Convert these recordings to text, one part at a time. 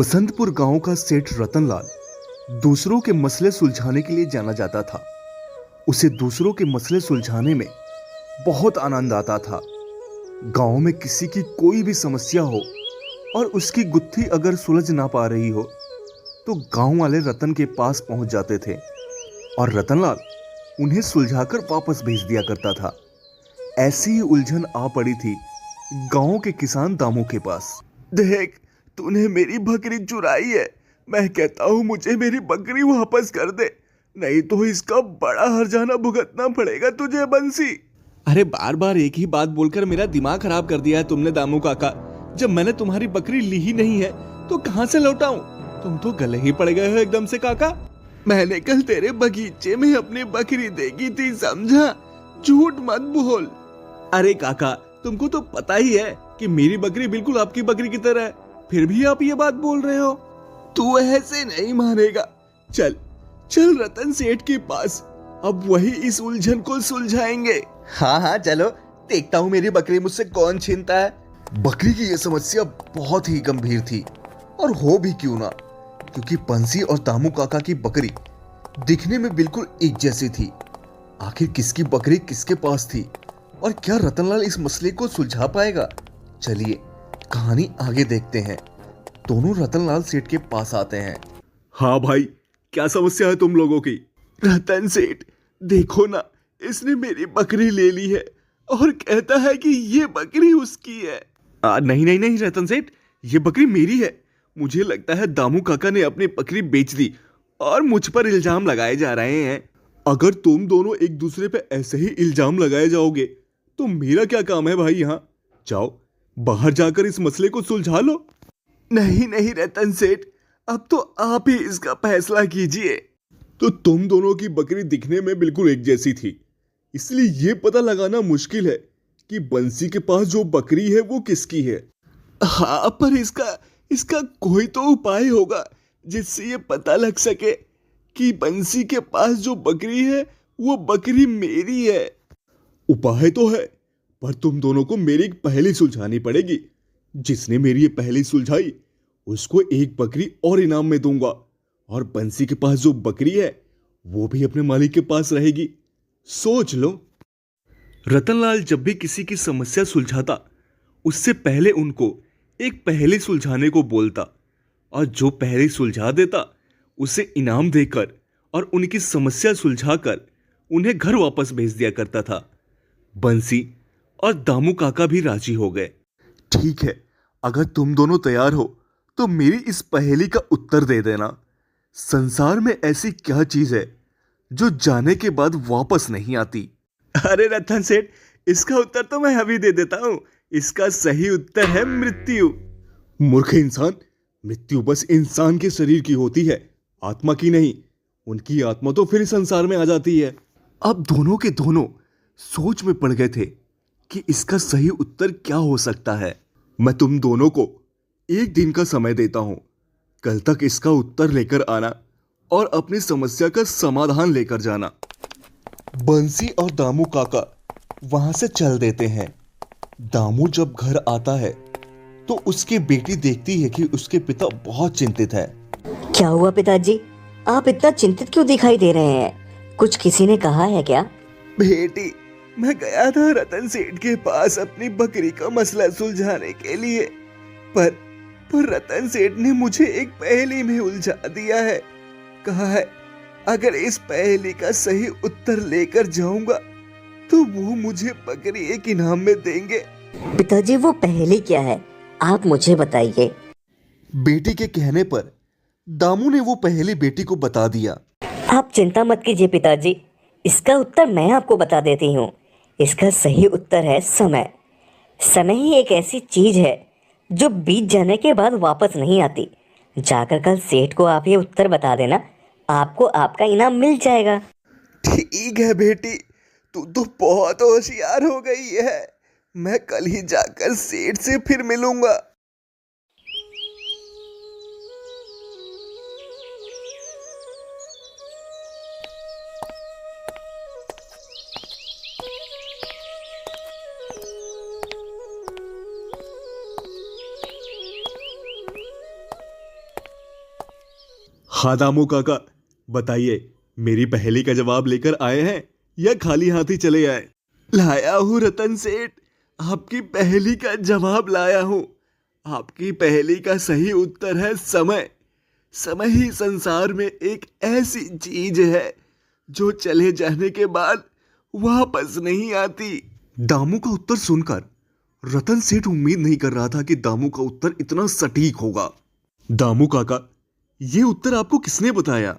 बसंतपुर गांव का सेठ रतनलाल दूसरों के मसले सुलझाने के लिए जाना जाता था। उसे दूसरों के मसले सुलझाने में बहुत आनंद आता था। गांव में किसी की कोई भी समस्या हो और उसकी गुत्थी अगर सुलझ ना पा रही हो तो गांव वाले रतन के पास पहुंच जाते थे और रतनलाल उन्हें सुलझाकर वापस भेज दिया करता था। ऐसी ही उलझन आ पड़ी थी गांव के किसान दामू के पास। देख, तूने मेरी बकरी चुराई है। मैं कहता हूं मुझे मेरी बकरी वापस कर दे, नहीं तो इसका बड़ा हर्जाना भुगतना पड़ेगा तुझे बंसी। अरे बार बार एक ही बात बोलकर मेरा दिमाग खराब कर दिया है तुमने दामू काका। जब मैंने तुम्हारी बकरी ली ही नहीं है तो कहां से लौटाऊं? तुम तो गले ही पड़ गए हो एकदम से काका। मैंने कल तेरे बगीचे में अपनी बकरी देखी थी, समझा? झूठ मत बोल। अरे काका, तुमको तो पता ही है कि मेरी बकरी बिल्कुल आपकी बकरी की तरह है, फिर भी आप ये बात बोल रहे हो। तू ऐसे नहीं मानेगा। चल चल रतन सेठ के पास, अब वही इस उलझन को सुलझाएंगे। हाँ हाँ चलो, देखता हूँ मेरी बकरी मुझसे कौन छीनता है। बकरी की यह समस्या बहुत ही गंभीर थी, और हो भी क्यों ना, क्योंकि बंसी और दामू काका की बकरी दिखने में बिल्कुल एक जैसी थी। आखिर किसकी बकरी किसके पास थी और क्या रतनलाल इस मसले को सुलझा पाएगा? चलिए कहानी आगे देखते हैं। दोनों रतनलाल सेठ के पास आते हैं। हाँ भाई, क्या समस्या है तुम लोगों की? रतन सेठ, देखो ना, इसने मेरी बकरी ले ली है और कहता है कि ये बकरी उसकी है। नहीं नहीं नहीं रतन सेठ, ये बकरी मेरी है। मुझे लगता है दामू काका ने अपनी बकरी बेच दी और मुझ पर इल्जाम लगाए जा रहे हैं। अगर तुम दोनों एक दूसरे पे ऐसे ही इल्जाम लगाए जाओगे तो मेरा क्या काम है भाई यहाँ? जाओ बाहर जाकर इस मसले को सुलझा लो। नहीं नहीं रतन सेठ, अब तो आप ही इसका फैसला कीजिए। तो तुम दोनों की बकरी दिखने में बिल्कुल एक जैसी थी, इसलिए ये पता लगाना मुश्किल है कि बंसी के पास जो बकरी है वो किसकी है। हाँ, पर इसका कोई तो उपाय होगा जिससे ये पता लग सके कि बंसी के पास जो बकरी है वो बकरी मेरी है। उपाय तो है, पर तुम दोनों को मेरी एक पहेली सुलझानी पड़ेगी। जिसने मेरी ये पहेली सुलझाई उसको एक बकरी और इनाम में दूंगा, और बंसी के पास जो बकरी है वो भी अपने मालिक के पास रहेगी। सोच लो। रतनलाल जब भी किसी की समस्या सुलझाता उससे पहले उनको एक पहेली सुलझाने को बोलता, और जो पहेली सुलझा देता उसे इनाम देकर और उनकी समस्या सुलझाकर उन्हें घर वापस भेज दिया करता था। बंसी और दामू काका भी राजी हो गए। ठीक है, अगर तुम दोनों तैयार हो तो मेरी इस पहेली का उत्तर दे देना। संसार में ऐसी क्या चीज है जो जाने के बाद वापस नहीं आती? अरे रतन सेठ, इसका उत्तर तो मैं अभी दे देता हूं। इसका सही उत्तर है मृत्यु। मूर्ख इंसान, मृत्यु बस इंसान के शरीर की होती है, आत्मा की नहीं। उनकी आत्मा तो फिर संसार में आ जाती है। अब दोनों के दोनों सोच में पड़ गए थे कि इसका सही उत्तर क्या हो सकता है। मैं तुम दोनों को एक दिन का समय देता हूं। कल तक इसका उत्तर लेकर आना और अपनी समस्या का समाधान लेकर जाना। बंसी और दामू काका वहां से चल देते हैं। दामू जब घर आता है तो उसकी बेटी देखती है कि उसके पिता बहुत चिंतित है। क्या हुआ पिताजी? आप इतना चिंतित क्यों दिखाई दे रहे हैं? कुछ किसी ने कहा है क्या? बेटी, मैं गया था रतन सेठ के पास अपनी बकरी का मसला सुलझाने के लिए, पर रतन सेठ ने मुझे एक पहेली में उलझा दिया है। कहा है अगर इस पहेली का सही उत्तर लेकर जाऊंगा तो वो मुझे बकरी एक इनाम में देंगे। पिताजी, वो पहेली क्या है? आप मुझे बताइए। बेटी के कहने पर दामू ने वो पहेली बेटी को बता दिया। आप चिंता मत कीजिए पिताजी, इसका उत्तर मैं आपको बता देती हूँ। इसका सही उत्तर है समय। समय ही एक ऐसी चीज है जो बीत जाने के बाद वापस नहीं आती। जाकर कल सेठ को आप ये उत्तर बता देना, आपको आपका इनाम मिल जाएगा। ठीक है बेटी, तू तो बहुत होशियार हो गई है। मैं कल ही जाकर सेठ से फिर मिलूंगा। हाँ दामू काका, बताइए, मेरी पहेली का जवाब लेकर आए हैं या खाली हाथ ही चले आए? लाया हूँ रतन सेठ, आपकी पहेली का जवाब लाया हूँ। आपकी पहेली का सही उत्तर है समय। समय ही संसार में एक ऐसी चीज है जो चले जाने के बाद वापस नहीं आती। दामू का उत्तर सुनकर रतन सेठ उम्मीद नहीं कर रहा था कि दामू का उत्तर इतना सटीक होगा। दामू काका, ये उत्तर आपको किसने बताया?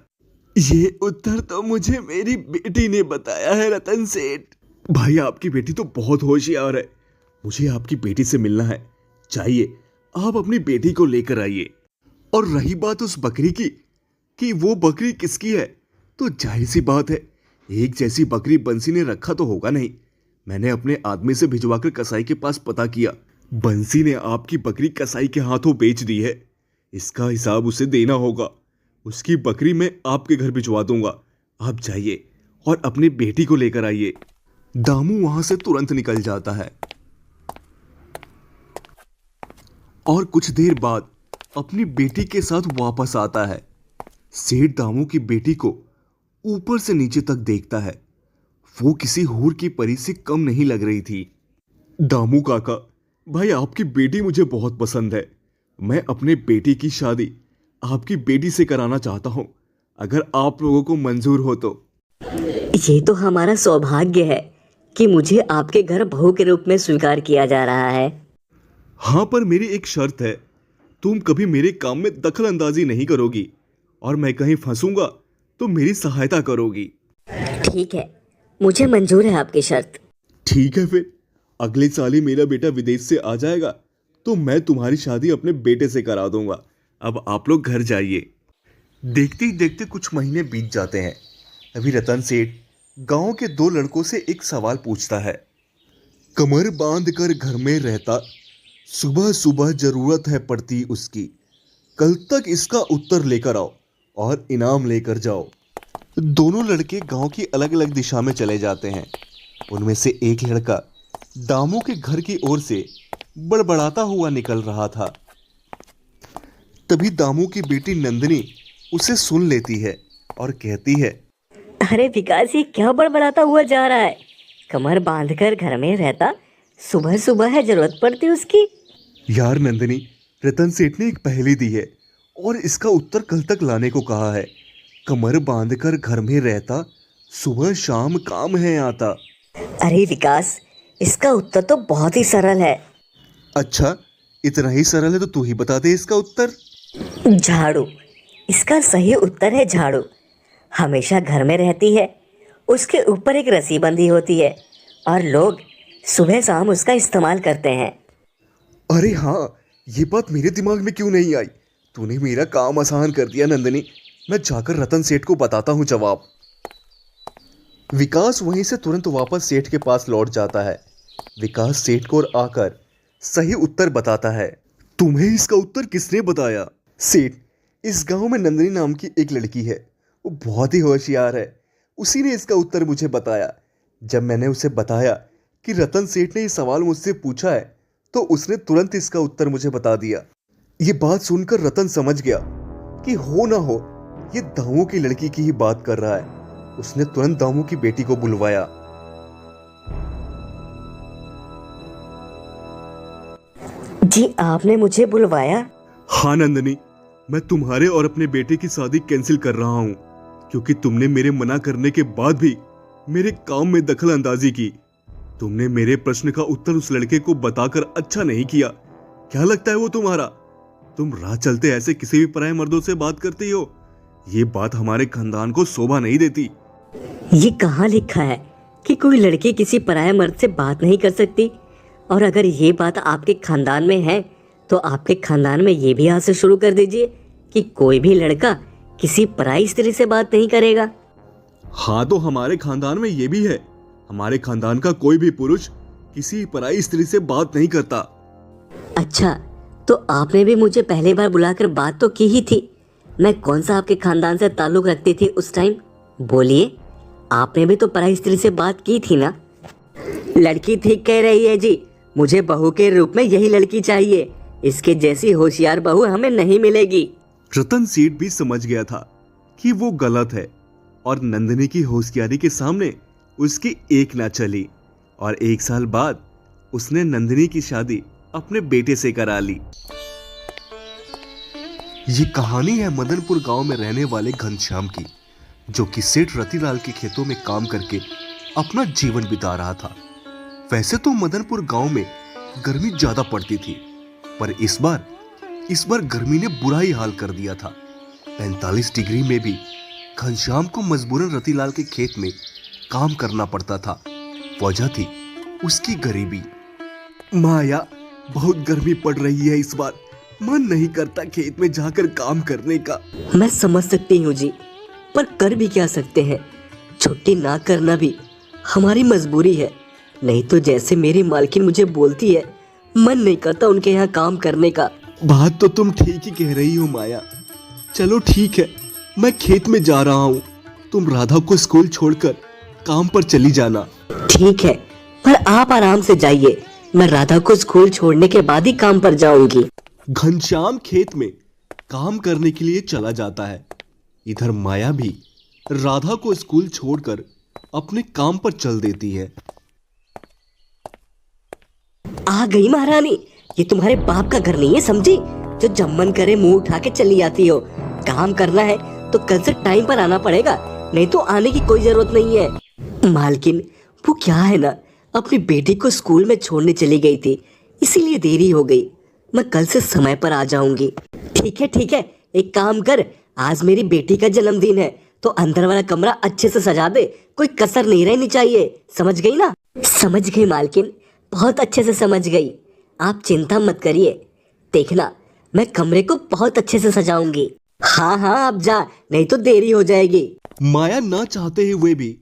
ये उत्तर तो मुझे मेरी बेटी ने बताया है रतन सेठ। भाई, आपकी बेटी तो बहुत होशियार है। मुझे आपकी बेटी से मिलना है। चाहिए आप अपनी बेटी को लेकर आइए। और रही बात उस बकरी की कि वो बकरी किसकी है, तो जाहिर सी बात है, एक जैसी बकरी बंसी ने रखा तो होगा नहीं। मैंने अपने आदमी से भिजवाकर कसाई के पास पता किया। बंसी ने आपकी बकरी कसाई के हाथों बेच दी है। इसका हिसाब उसे देना होगा। उसकी बकरी मैं आपके घर भिजवा दूंगा। आप जाइए और अपनी बेटी को लेकर आइए। दामू वहां से तुरंत निकल जाता है और कुछ देर बाद अपनी बेटी के साथ वापस आता है। सेठ दामू की बेटी को ऊपर से नीचे तक देखता है। वो किसी हूर की परी से कम नहीं लग रही थी। दामू काका, भाई आपकी बेटी मुझे बहुत पसंद है। मैं अपने बेटी की शादी आपकी बेटी से कराना चाहता हूं, अगर आप लोगों को मंजूर हो तो। ये तो हमारा सौभाग्य है कि मुझे आपके घर बहू के रूप में स्वीकार किया जा रहा है। हाँ, पर मेरी एक शर्त है। तुम कभी मेरे काम में दखल अंदाजी नहीं करोगी और मैं कहीं फंसूंगा तो मेरी सहायता करोगी। ठीक है, मुझे मंजूर है आपकी शर्त। ठीक है, फिर अगले साल ही मेरा बेटा विदेश से आ जाएगा तो मैं तुम्हारी शादी अपने बेटे से करा दूंगा। अब आप लोग घर जाइए। देखते ही देखते कुछ महीने बीत जाते हैं। अभी रतन सेठ गांव के दो लड़कों से एक सवाल पूछता है। कमर बांध कर घर में रहता, सुबह सुबह जरूरत है पड़ती उसकी, कल तक इसका उत्तर लेकर आओ और इनाम लेकर जाओ। दोनों लड़के गांव की अलग अलग दिशा में चले जाते हैं। उनमें से एक लड़का दामू के घर की ओर से बड़बड़ाता हुआ निकल रहा था। तभी दामू की बेटी नंदिनी उसे सुन लेती है और कहती है, अरे विकास, ये क्या बड़बड़ाता हुआ जा रहा है? कमर बांधकर घर में रहता, सुबह सुबह है जरूरत पड़ती उसकी। यार नंदिनी, रतन सेठ ने एक पहेली दी है और इसका उत्तर कल तक लाने को कहा है। कमर बांधकर घर में रहता, सुबह शाम काम है आता। अरे विकास, इसका उत्तर तो बहुत ही सरल है। अच्छा, इतना ही सरल है तो तू ही बता दे इसका उत्तर। झाड़ू। इसका सही उत्तर है झाड़ू। हमेशा घर में रहती है, उसके ऊपर एक रस्सी बंधी होती है और लोग सुबह शाम उसका इस्तेमाल करते हैं। अरे हाँ, ये बात मेरे दिमाग में क्यों नहीं आई? तूने मेरा काम आसान कर दिया नंदिनी। मैं जाकर रतन सेठ को बताता हूँ जवाब। विकास वहीं से तुरंत वापस सेठ के पास लौट जाता है। विकास सेठ को आकर सही उत्तर बताता है। तुम्हें इसका उत्तर किसने बताया? सेठ, इस गांव में नंदिनी नाम की एक लड़की है। वो बहुत ही होशियार है। उसी ने इसका उत्तर मुझे बताया। जब मैंने उसे बताया कि रतन सेठ ने ये सवाल मुझसे पूछा है तो उसने तुरंत इसका उत्तर मुझे बता दिया। ये बात सुनकर रतन समझ गया कि हो ना हो ये दामू की लड़की की ही बात कर रहा है। उसने तुरंत दामू की बेटी को बुलवाया। जी, आपने मुझे बुलवाया? हाँ नंदिनी, मैं तुम्हारे और अपने बेटे की शादी कैंसिल कर रहा हूँ क्योंकि तुमने मेरे मना करने के बाद भी मेरे काम में दखल अंदाजी की। तुमने मेरे प्रश्न का उत्तर उस लड़के को बताकर अच्छा नहीं किया। क्या लगता है वो तुम्हारा? तुम राह चलते ऐसे किसी भी पराये मर्दों से बात करती हो। ये बात हमारे खानदान को शोभा नहीं देती। ये कहाँ लिखा है कि कोई लड़की किसी पराये मर्द से बात नहीं कर सकती? और अगर ये बात आपके खानदान में है तो आपके खानदान में ये भी आज से शुरू कर दीजिए कि कोई भी लड़का किसी पराई स्त्री से बात नहीं करेगा। हाँ, तो हमारे खानदान में ये भी है। हमारे खानदान का कोई भी पुरुष किसी पराई स्त्री से बात नहीं करता। अच्छा, तो आपने भी मुझे पहली बार बुलाकर बात तो की ही थी। मैं कौन सा आपके खानदान से ताल्लुक रखती थी उस टाइम? बोलिए, आपने भी तो पराई स्त्री से बात की थी ना? लड़की ठीक कह रही है जी। मुझे बहू के रूप में यही लड़की चाहिए। इसके जैसी होशियार बहू हमें नहीं मिलेगी। रतन सेठ भी समझ गया था कि वो गलत है और नंदिनी की होशियारी के सामने उसकी एक ना चली और 1 साल बाद उसने नंदिनी की शादी अपने बेटे से करा ली। ये कहानी है मदनपुर गांव में रहने वाले घनश्याम की, जो कि सेठ रतिलाल के खेतों में काम करके अपना जीवन बिता रहा था। वैसे तो मदनपुर गांव में गर्मी ज्यादा पड़ती थी, पर इस बार गर्मी ने बुरा ही हाल कर दिया था। 45 डिग्री में भी घनश्याम को मजबूरन रतिलाल के खेत में काम करना पड़ता था। वजह थी उसकी गरीबी। माया, बहुत गर्मी पड़ रही है इस बार, मन नहीं करता खेत में जाकर काम करने का। मैं समझ सकती हूँ जी, पर कर भी क्या सकते हैं। छुट्टी ना करना भी हमारी मजबूरी है। नहीं तो जैसे मेरी मालकिन मुझे बोलती है, मन नहीं करता उनके यहाँ काम करने का। बात तो तुम ठीक ही कह रही हो माया। चलो ठीक है, मैं खेत में जा रहा हूँ, तुम राधा को स्कूल छोड़कर काम पर चली जाना। ठीक है, पर आप आराम से जाइए, मैं राधा को स्कूल छोड़ने के बाद ही काम पर जाऊंगी। घनश्याम खेत में काम करने के लिए चला जाता है। इधर माया भी राधा को स्कूल छोड़कर अपने काम पर चल देती है। आ गई महारानी, ये तुम्हारे बाप का घर नहीं है समझी, जो जब मन करे मुंह उठा के चली आती हो। काम करना है तो कल से टाइम पर आना पड़ेगा, नहीं तो आने की कोई जरूरत नहीं है। मालकिन, वो क्या है ना, अपनी बेटी को स्कूल में छोड़ने चली गई थी, इसीलिए देरी हो गई। मैं कल से समय पर आ जाऊंगी। ठीक है, एक काम कर, आज मेरी बेटी का जन्मदिन है तो अंदर वाला कमरा अच्छे से सजा दे, कोई कसर नहीं रहनी चाहिए, समझ गई ना? समझ गई मालकिन, बहुत अच्छे से समझ गई, आप चिंता मत करिए। देखना, मैं कमरे को बहुत अच्छे से सजाऊंगी। हाँ आप जा, नहीं तो देरी हो जाएगी। माया ना चाहते हुए भी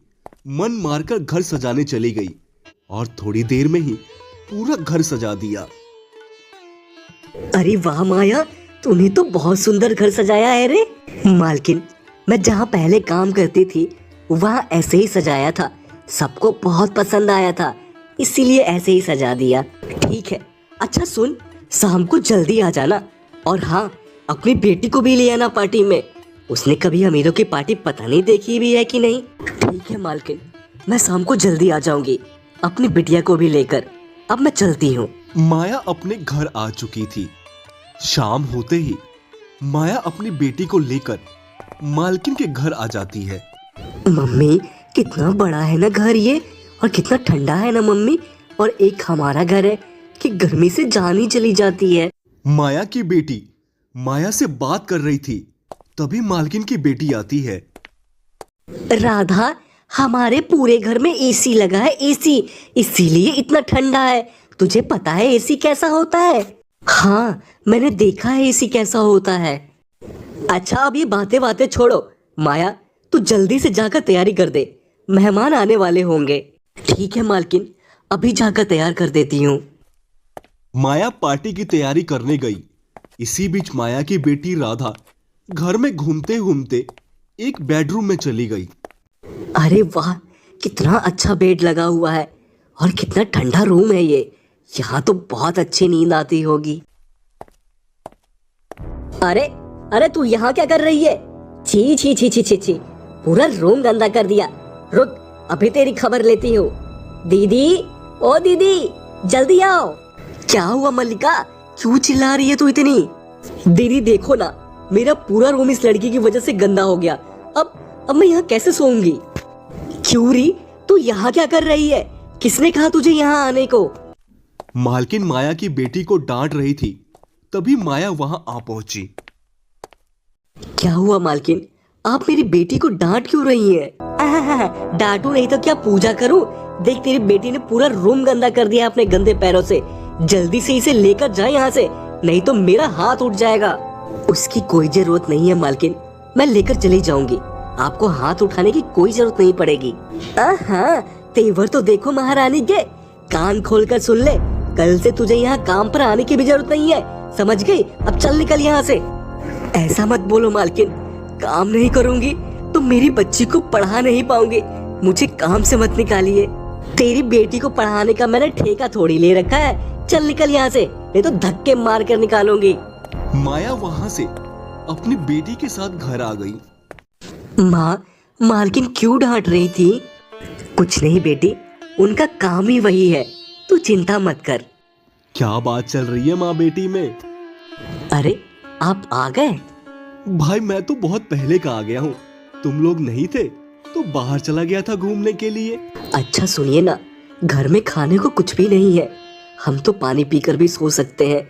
मन मारकर घर सजाने चली गई और थोड़ी देर में ही पूरा घर सजा दिया। अरे वाह माया, तूने तो बहुत सुंदर घर सजाया है रे। मालकिन, मैं जहाँ पहले काम करती थी वहाँ ऐसे ही सजाया था, सबको बहुत पसंद आया था, इसीलिए ऐसे ही सजा दिया। ठीक है, अच्छा सुन, शाम को जल्दी आ जाना, और हाँ, अपनी बेटी को भी ले आना पार्टी में। उसने कभी अमीरों की पार्टी पता नहीं देखी भी है कि नहीं। ठीक है मालकिन, मैं शाम को जल्दी आ जाऊंगी अपनी बिटिया को भी लेकर। अब मैं चलती हूँ। माया अपने घर आ चुकी थी। शाम होते ही माया अपनी बेटी को लेकर मालकिन के घर आ जाती है। मम्मी, कितना बड़ा है ना घर ये, और कितना ठंडा है ना मम्मी, और एक हमारा घर है कि गर्मी से जान ही चली जाती है। माया की बेटी माया से बात कर रही थी, तभी मालकिन की बेटी आती है। राधा, हमारे पूरे घर में एसी लगा है, एसी, इसीलिए इतना ठंडा है। तुझे पता है एसी कैसा होता है? हाँ, मैंने देखा है एसी कैसा होता है। अच्छा, अब ये बातें छोड़ो। माया, तू जल्दी से जाकर तैयारी कर दे, मेहमान आने वाले होंगे। ठीक है मालकिन, अभी जाकर तैयार कर देती हूँ। माया पार्टी की तैयारी करने गई। इसी बीच माया की बेटी राधा घर में घूमते घूमते एक बेडरूम में चली गई। अरे वाह, कितना अच्छा बेड लगा हुआ है, और कितना ठंडा रूम है ये। यहाँ तो बहुत अच्छी नींद आती होगी। अरे तू यहाँ क्या कर रही है? छी छी छी छी छी छी, पूरा रूम गंदा कर दिया। रुक, अभी तेरी खबर लेती हूँ। दीदी, ओ दीदी, जल्दी आओ। क्या हुआ मल्लिका, क्यों चिल्ला रही है तू इतनी? दीदी देखो ना, मेरा पूरा रूम इस लड़की की वजह से गंदा हो गया। अब मैं यहाँ कैसे सोऊंगी? क्यों री, तू यहाँ क्या कर रही है? किसने कहा तुझे यहाँ आने को? मालकिन माया की बेटी को डांट रही थी, तभी माया वहां आ पहुंची। क्या हुआ मालकिन, आप मेरी बेटी को डांट क्यों रही हैं? डांटू नहीं तो क्या पूजा करूं? देख, तेरी बेटी ने पूरा रूम गंदा कर दिया अपने गंदे पैरों से। जल्दी से इसे लेकर जाए यहाँ से, नहीं तो मेरा हाथ उठ जाएगा। उसकी कोई जरूरत नहीं है मालकिन, मैं लेकर चली जाऊंगी, आपको हाथ उठाने की कोई जरूरत नहीं पड़ेगी। तेवर तो देखो महारानी के, कान खोलकर सुन ले, कल से तुझे यहाँ काम पर आने की भी जरूरत नहीं है, समझ गई? अब चल निकल यहाँ से। ऐसा मत बोलो मालकिन, काम नहीं करूंगी तो मेरी बच्ची को पढ़ा नहीं पाऊंगी, मुझे काम से मत निकालिए। तेरी बेटी को पढ़ाने का मैंने ठेका थोड़ी ले रखा है, चल निकल यहाँ से, नहीं तो धक्के मार कर निकालूंगी। माया वहां से अपनी बेटी के साथ घर आ गई। माँ, मालकिन क्यों डांट रही थी? कुछ नहीं बेटी, उनका काम ही वही है, तू चिंता मत कर। क्या बात चल रही है माँ बेटी में? अरे, आप आ गए? भाई मैं तो बहुत पहले का आ गया हूँ। तुम लोग नहीं थे तो बाहर चला गया था घूमने के लिए। अच्छा सुनिए ना, घर में खाने को कुछ भी नहीं है। हम तो पानी पीकर भी सो सकते हैं,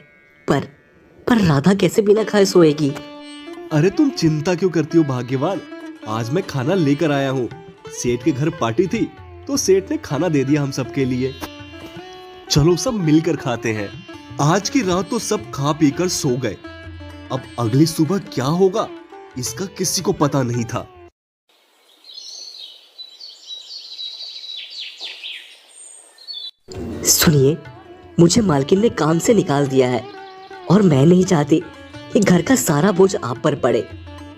पर राधा कैसे बिना खाए सोएगी? अरे तुम चिंता क्यों करती हो भाग्यवान, आज मैं खाना लेकर आया हूँ। सेठ के घर पार्टी थी तो सेठ ने खाना दे दिया हम सबके लिए। चलो सब मिलकर खाते हैं। आज की रात तो सब खा पीकर सो गए, अब अगली सुबह क्या होगा इसका किसी को पता नहीं था। सुनिए, मुझे मालकिन ने काम से निकाल दिया है और मैं नहीं चाहती कि घर का सारा बोझ आप पर पड़े,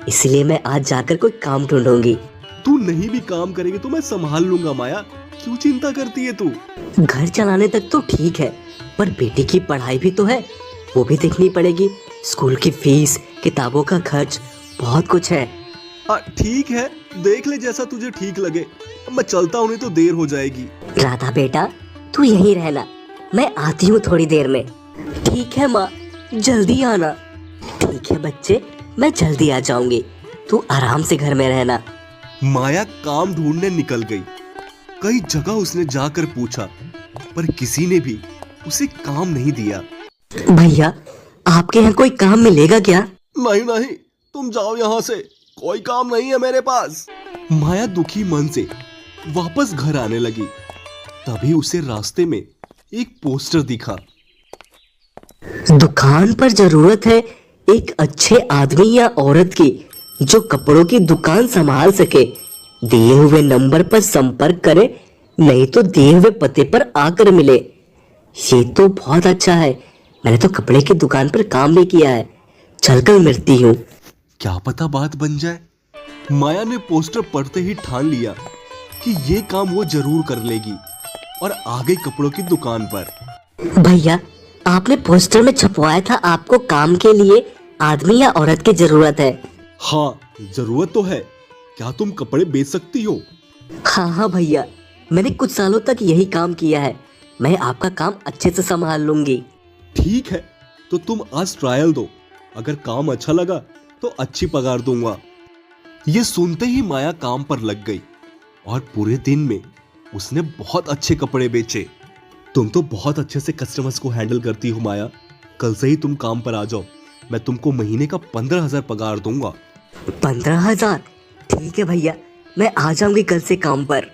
इसलिए मैं आज जाकर कोई काम ढूंढूंगी। तू नहीं भी काम करेगी तो मैं संभाल लूंगा माया, क्यों चिंता करती है तू? घर चलाने तक तो ठीक है, पर बेटी की पढ़ाई भी तो है, वो भी देखनी पड़ेगी। स्कूल की फीस, किताबों का खर्च, बहुत कुछ है। ठीक है, देख ले जैसा तुझे ठीक लगे। मैं चलता हूँ, नहीं तो देर हो जाएगी। राधा बेटा, तू यहीं रहना, मैं आती हूँ थोड़ी देर में। ठीक है माँ, जल्दी आना। ठीक है बच्चे, मैं जल्दी आ जाऊंगी, तू आराम से घर में रहना। माया काम ढूंढने निकल गई। कई जगह उसने जाकर पूछा पर किसी ने भी उसे काम नहीं दिया। भैया, आपके यहाँ कोई काम मिलेगा क्या? नहीं नहीं, तुम जाओ यहाँ से, कोई काम नहीं है मेरे पास। माया दुखी मन से वापस घर आने लगी। तभी उसे रास्ते में एक पोस्टर दिखा। दुकान पर जरूरत है एक अच्छे आदमी या औरत की जो कपड़ों की दुकान संभाल सके। दिए हुए नंबर पर संपर्क करें, नहीं तो दिए हुए पते पर आकर मिले। ये तो बहुत अच्छा है, मैंने तो कपड़े की दुकान पर काम भी किया है। चलकर मिलती हूँ। क्या पता बात बन जाए। माया ने पोस्टर पढ़ते ही ठान लिया कि ये काम वो जरूर कर लेगी और आ गई कपड़ों की दुकान पर। भैया, आपने पोस्टर में छपवाया था आपको काम के लिए आदमी या औरत की जरूरत है। हाँ, जरूरत तो है। क्या तुम कपड़े बेच सकती हो? हाँ भैया, मैंने कुछ सालों तक यही काम किया है, मैं आपका काम अच्छे से संभाल लूंगी। ठीक है, तो तुम आज ट्रायल दो, अगर काम अच्छा लगा तो अच्छी पगार दूंगा। ये सुनते ही माया काम पर लग गई और पूरे दिन में उसने बहुत अच्छे कपड़े बेचे। तुम तो बहुत अच्छे से कस्टमर्स को हैंडल करती हो माया, कल से ही तुम काम पर आ जाओ। मैं तुमको महीने का 15,000 पगार दूंगा। 15,000? ठीक है भैया, मैं आ जाऊंगी कल से काम पर।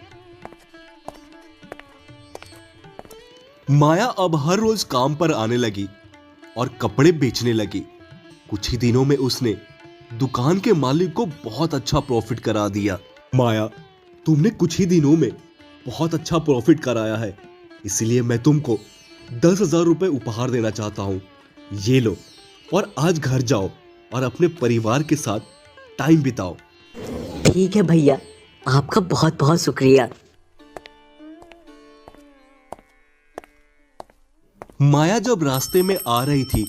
माया अब हर रोज काम पर आने लगी और कपड़े बेचने लगी। कुछ ही दिनों में उसने दुकान के मालिक को बहुत अच्छा प्रॉफिट करा दिया। माया, तुमने कुछ ही दिनों में बहुत अच्छा प्रॉफिट कराया है, इसलिए मैं तुमको 10,000 रुपए उपहार देना चाहता हूँ। ये लो, और आज घर जाओ और अपने परिवार के साथ टाइम बिताओ। ठीक है भैया, आपका बहुत बहुत शुक्रिया। माया जब रास्ते में आ रही थी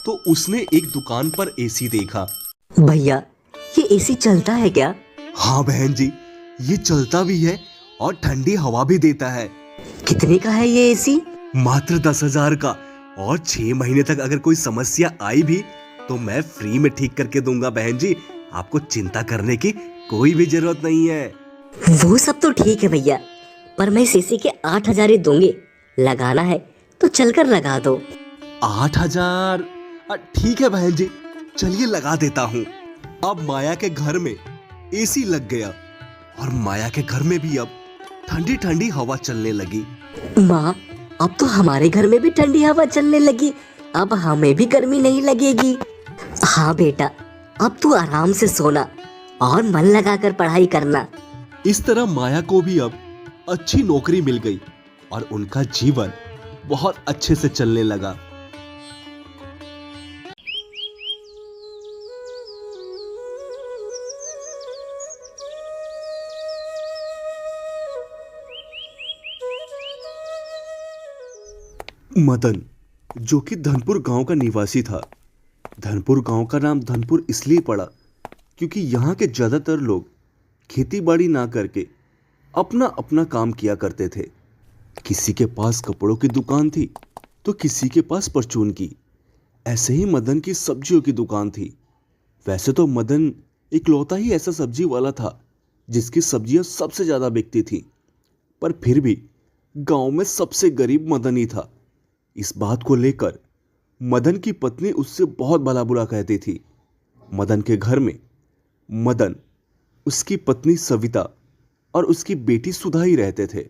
तो उसने एक दुकान पर एसी देखा। भैया, ये एसी चलता है क्या? हाँ बहन जी, ये चलता भी है और ठंडी हवा भी देता है। कितने का है ये एसी? मात्र 10,000 का, और 6 महीने तक अगर कोई समस्या आई भी तो मैं फ्री में ठीक करके दूंगा बहन जी। आपको चिंता करने की कोई भी जरूरत नहीं है। वो सब तो ठीक है भैया, पर मैं इस एसी के 8,000 ही दूंगी। लगाना है तो चलकर लगा दो। 8,000? ठीक है बहन जी, चलिए लगा देता हूँ। अब माया के घर में एसी लग गया और माया के घर में भी अब ठंडी ठंडी हवा चलने लगी। माँ, अब तो हमारे घर में भी ठंडी हवा चलने लगी, अब हमें भी गर्मी नहीं लगेगी। हाँ बेटा, अब तू आराम से सोना और मन लगाकर पढ़ाई करना। इस तरह माया को भी अब अच्छी नौकरी मिल गई और उनका जीवन बहुत अच्छे से चलने लगा। मदन, जो कि धनपुर गांव का निवासी था। धनपुर गांव का नाम धनपुर इसलिए पड़ा क्योंकि यहाँ के ज्यादातर लोग खेती बाड़ी ना करके अपना अपना काम किया करते थे। किसी के पास कपड़ों की दुकान थी तो किसी के पास परचून की। ऐसे ही मदन की सब्जियों की दुकान थी। वैसे तो मदन इकलौता ही ऐसा सब्जी वाला था जिसकी सब्जियां सबसे ज्यादा बिकती थी, पर फिर भी गांव में सबसे गरीब मदन ही था। इस बात को लेकर मदन की पत्नी उससे बहुत भला बुरा कहती थी। मदन के घर में मदन, उसकी पत्नी सविता और उसकी बेटी सुधा ही रहते थे।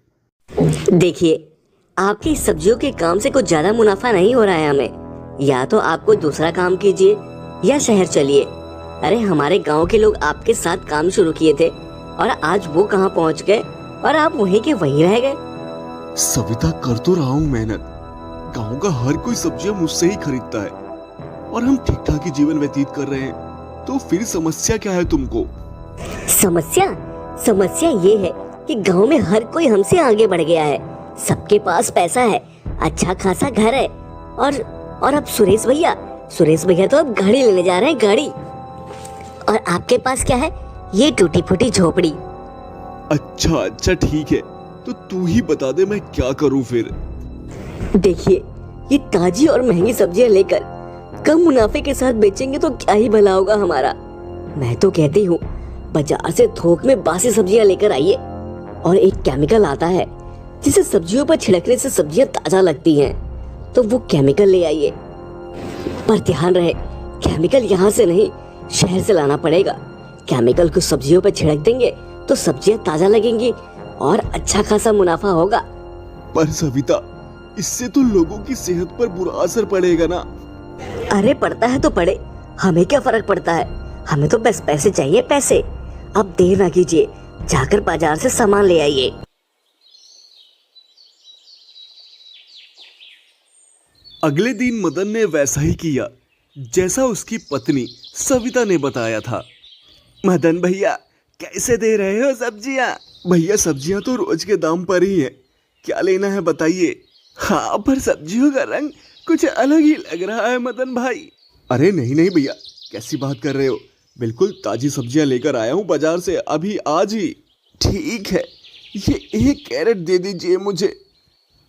देखिए, आपकी सब्जियों के काम से कुछ ज्यादा मुनाफा नहीं हो रहा है हमें। या तो आप कोई दूसरा काम कीजिए या शहर चलिए। अरे हमारे गांव के लोग आपके साथ काम शुरू किए थे और आज वो कहाँ पहुंच गए और आप वहीं के वहीं रह गए। सविता, कर तो रहा हूं मेहनत। गांव का हर कोई सब्जियां मुझसे ही खरीदता है और हम ठीक ठाक ही जीवन व्यतीत कर रहे हैं, तो फिर समस्या क्या है तुमको? समस्या ये है कि गांव में हर कोई हमसे आगे बढ़ गया है। सबके पास पैसा है, अच्छा खासा घर है और अब सुरेश भैया तो अब गाड़ी लेने जा रहे हैं, गाड़ी। और आपके पास क्या है? ये टूटी फूटी झोपड़ी। अच्छा ठीक है, तो तू ही बता दे मैं क्या करूं फिर। देखिए, ये ताजी और महंगी सब्जियां लेकर कम मुनाफे के साथ बेचेंगे तो क्या ही भला होगा हमारा। मैं तो कहती हूँ बाजार से थोक में बासी सब्जियां लेकर आइए। और एक केमिकल आता है जिसे सब्जियों पर छिड़कने से सब्जियां ताजा लगती हैं, तो वो केमिकल ले आइए। पर ध्यान रहे, केमिकल यहाँ से नहीं, शहर से लाना पड़ेगा। केमिकल को सब्जियों पर छिड़क देंगे तो सब्जियां ताजा लगेंगी और अच्छा खासा मुनाफा होगा। पर सविता, इससे तो लोगों की सेहत पर बुरा असर पड़ेगा ना। अरे पड़ता है तो पड़े, हमें क्या फर्क पड़ता है। हमें तो बस पैसे चाहिए, पैसे। अब देर ना कीजिए, जाकर बाजार से सामान ले आइए। अगले दिन मदन ने वैसा ही किया जैसा उसकी पत्नी सविता ने बताया था। मदन भैया, कैसे दे रहे हो सब्जियां? भैया, सब्जियां तो रोज के दाम पर ही है, क्या लेना है बताइए। हाँ, पर सब्जियों का रंग कुछ अलग ही लग रहा है मदन भाई। अरे नहीं भैया, कैसी बात कर रहे हो? बिल्कुल ताजी सब्जियां लेकर आया हूँ बाजार से, अभी आज ही। ठीक है, ये 1 कैरेट दे दीजिए मुझे।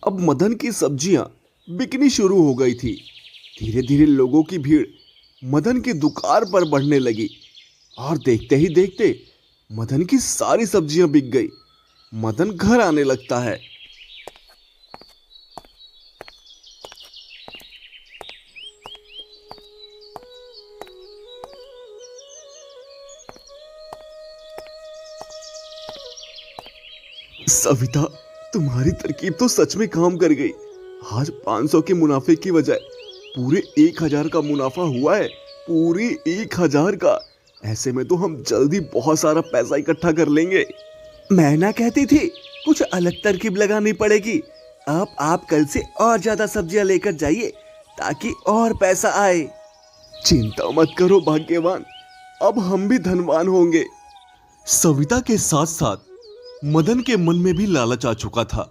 अब मदन की सब्जियां बिकनी शुरू हो गई थी। धीरे धीरे लोगों की भीड़ मदन की दुकान पर बढ़ने लगी और देखते ही देखते मदन की सारी सब्जियां बिक गई। मदन घर आने लगता है। सविता, तुम्हारी तरकीब तो सच में काम कर गई। आज 500 के मुनाफे की बजाय पूरे 1000 का मुनाफा हुआ है, पूरे 1000 का। ऐसे में तो हम जल्दी बहुत सारा पैसा इकट्ठा कर लेंगे। मैं ना कहती थी कुछ अलग तरकीब लगानी पड़ेगी। अब आप कल से और ज्यादा सब्जियां लेकर जाइए ताकि और पैसा आए। चिंता मत करो भाग्यवान, अब हम भी धनवान होंगे। सविता के साथ साथ मदन के मन में भी लालच आ चुका था।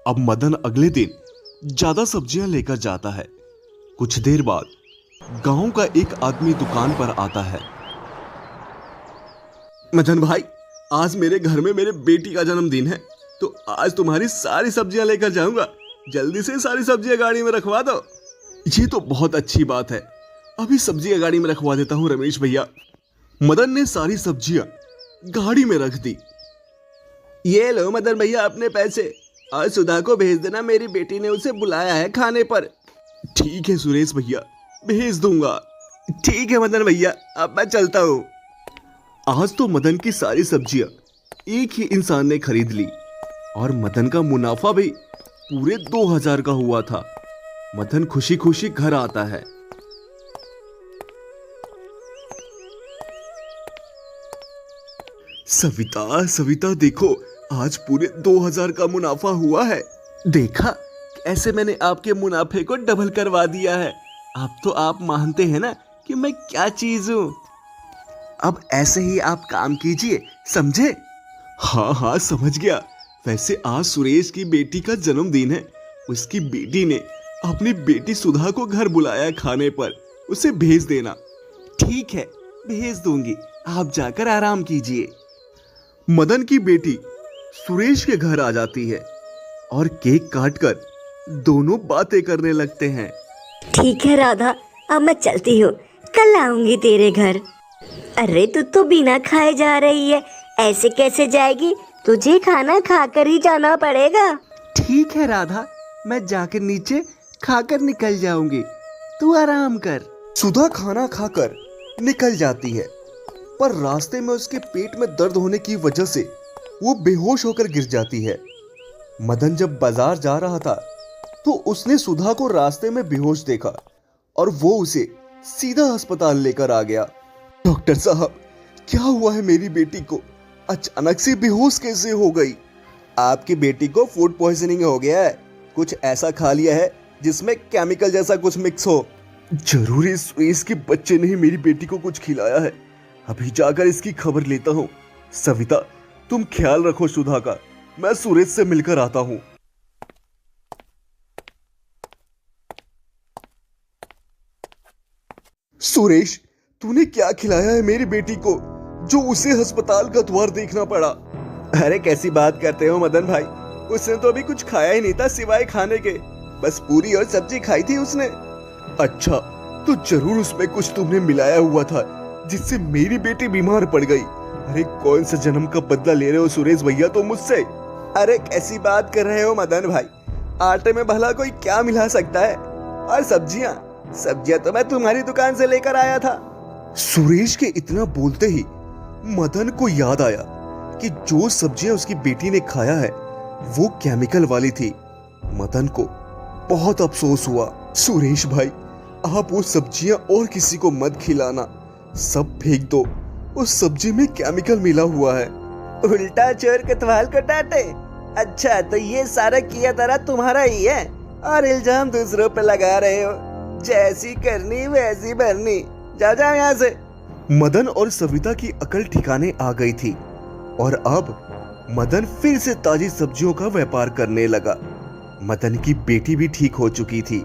अब मदन अगले दिन ज्यादा सब्जियां लेकर जाता है। कुछ देर बाद गांव का एक आदमी दुकान पर आता है। मदन भाई, आज मेरे घर में मेरे बेटी का जन्मदिन है, तो आज तुम्हारी सारी सब्जियां लेकर जाऊंगा। जल्दी से सारी सब्जियां गाड़ी में रखवा दो। ये तो बहुत अच्छी बात है, अभी सब्जियां गाड़ी में रखवा देता हूँ रमेश भैया। मदन ने सारी सब्जियां गाड़ी में रख दी। ये लो मदन भैया अपने पैसे, और सुधा को भेज देना, मेरी बेटी ने उसे बुलाया है खाने पर। ठीक है सुरेश भैया, भेज दूंगा। ठीक है मदन भैया, अब मैं चलता हूँ। आज तो मदन की सारी सब्जियां एक ही इंसान ने खरीद ली और मदन का मुनाफा भी पूरे 2000 का हुआ था। मदन खुशी खुशी घर आता है। सविता देखो, आज पूरे 2000 का मुनाफा हुआ है। देखा ऐसे मैंने आपके मुनाफे को डबल करवा दिया है। अब तो आप मानते हैं ना कि मैं क्या चीज हूँ। अब ऐसे ही आप काम कीजिए, समझे? हाँ समझ गया। वैसे आज सुरेश की बेटी का जन्मदिन है, उसकी बेटी ने अपनी बेटी सुधा को घर बुलाया खाने पर, उसे भेज देना। ठीक है, भेज दूंगी, आप जाकर आराम कीजिए। मदन की बेटी सुरेश के घर आ जाती है और केक काटकर दोनों बातें करने लगते हैं। ठीक है राधा, अब मैं चलती हूँ, कल आऊंगी तेरे घर। अरे तू तो बिना खाए जा रही है, ऐसे कैसे जाएगी? तुझे खाना खाकर ही जाना पड़ेगा। ठीक है राधा, मैं जाकर नीचे खाकर निकल जाऊंगी, तू आराम कर। सुधा खाना खाकर निकल जाती है, पर रास्ते में उसके पेट में दर्द होने की वजह से वो बेहोश होकर गिर जाती है। मदन जब बाजार जा रहा था तो उसने सुधा को रास्ते में बेहोश देखा और वो उसे सीधा अस्पताल लेकर आ गया। डॉक्टर साहब, क्या हुआ है मेरी बेटी को? अचानक से बेहोश कैसे हो गई? आपकी बेटी को फूड पॉइजनिंग हो गया है, कुछ ऐसा खा लिया है जिसमें केमिकल जैसा कुछ मिक्स हो। जरूर इस सुरेश के बच्चे ने ही मेरी बेटी को कुछ खिलाया है, अभी जाकर इसकी खबर लेता हूँ। सविता, तुम ख्याल रखो सुधा का, मैं सुरेश से मिलकर आता हूँ। सुरेश, तूने क्या खिलाया है मेरी बेटी को जो उसे अस्पताल का द्वार देखना पड़ा? अरे कैसी बात करते हो मदन भाई, उसने तो अभी कुछ खाया ही नहीं था सिवाय खाने के, बस पूरी और सब्जी खाई थी उसने। अच्छा, तो जरूर उसमें कुछ तुमने मिलाया हुआ था जिससे मेरी बेटी बीमार पड़ गई। अरे कौन सा जन्म का बदला ले रहे हो सुरेश भैया तुम मुझसे? अरे कैसी बात कर रहे हो मदन भाई, आटे में भला कोई क्या मिला सकता है? और सब्जियां तो मैं तुम्हारी दुकान से लेकर आया था। सुरेश के इतना बोलते ही मदन को याद आया कि जो सब्जियां उसकी बेटी ने खाया है वो केमिकल वाली थी। मदन को बहुत अफसोस हुआ। सुरेश भाई, आप वो सब्जियां और किसी को मत खिलाना, सब फेंक दो, उस सब्जी में केमिकल मिला हुआ है। उल्टा चोर कोतवाल को डांटे। अच्छा, तो ये सारा किया धरा तुम्हारा ही है और इल्जाम दूसरों पे लगा रहे हो। जैसी करनी वैसी भरनी, जाओ जाओ यहाँ से। मदन और सविता की अकल ठिकाने आ गई थी और अब मदन फिर से ताजी सब्जियों का व्यापार करने लगा। मदन की बेटी भी ठीक हो चुकी थी।